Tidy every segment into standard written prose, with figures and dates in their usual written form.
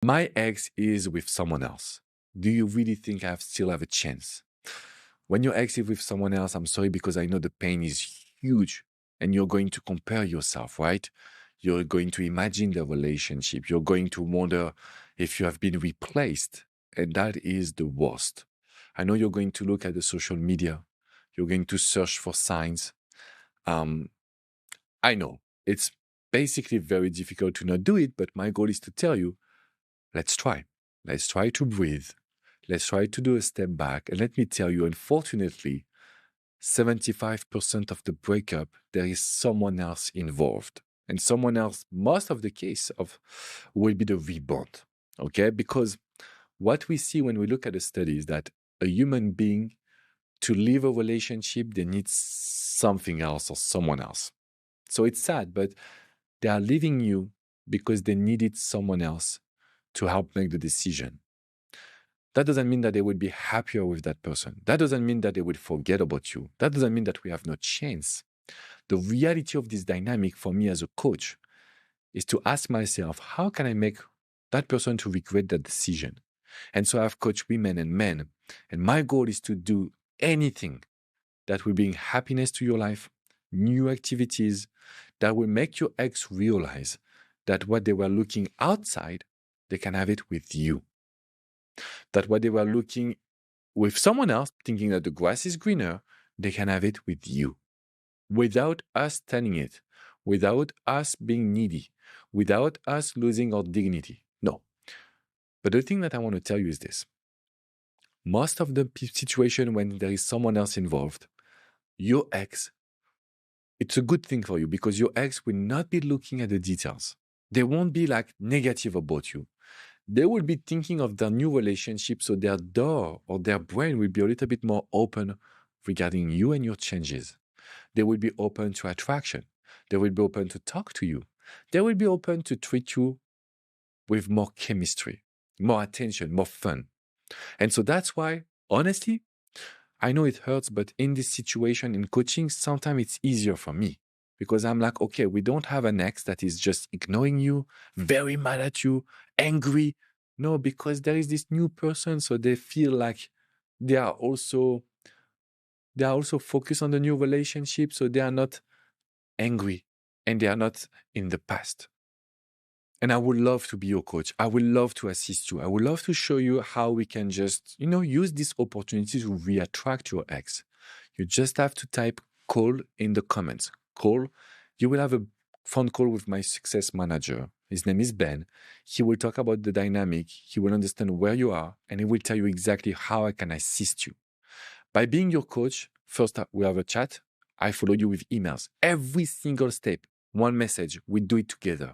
My ex is with someone else. Do you really think I still have a chance? When your ex is with someone else, I'm sorry because I know the pain is huge and you're going to compare yourself, right? You're going to imagine the relationship. You're going to wonder if you have been replaced. And that is the worst. I know you're going to look at the social media. You're going to search for signs. Um, I know it's basically very difficult to not do it, but my goal is to tell you, let's try. Let's try to breathe. Let's try to do a step back. And let me tell you, unfortunately, 75% of the breakup, there is someone else involved. And someone else, most of the case of will be the rebound. Okay? Because what we see when we look at the study is that a human being, to leave a relationship, they need something else or someone else. So it's sad, but they are leaving you because they needed someone else to help make the decision. That doesn't mean that they would be happier with that person. That doesn't mean that they would forget about you. That doesn't mean that we have no chance. The reality of this dynamic for me as a coach is to ask myself, how can I make that person to regret that decision? And so I've coached women and men. And my goal is to do anything that will bring happiness to your life, new activities that will make your ex realize that what they were looking outside, they can have it with you. That what they were looking with someone else, thinking that the grass is greener, they can have it with you. Without us telling it, without us being needy, without us losing our dignity. No. But the thing that I want to tell you is this. Most of the situation when there is someone else involved, your ex, it's a good thing for you because your ex will not be looking at the details. They won't be like negative about you. They will be thinking of their new relationship, so their door or their brain will be a little bit more open regarding you and your changes. They will be open to attraction. They will be open to talk to you. They will be open to treat you with more chemistry, more attention, more fun. And so that's why, honestly, I know it hurts, but in this situation, in coaching, sometimes it's easier for me because I'm like, okay, we don't have an ex that is just ignoring you, very mad at you, angry. No, because there is this new person, so they feel like they are also focused on the new relationship, so they are not angry and they are not in the past. And I would love to be your coach. I would love to assist you. I would love to show you how we can just, use this opportunity to reattract your ex. You just have to type call in the comments. Call. You will have a phone call with my success manager. His name is Ben. He will talk about the dynamic. He will understand where you are and he will tell you exactly how I can assist you. By being your coach, first we have a chat. I follow you with emails. Every single step, one message, we do it together.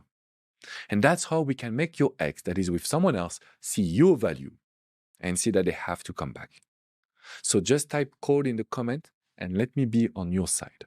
And that's how we can make your ex that is with someone else see your value and see that they have to come back. So just type code in the comment and let me be on your side.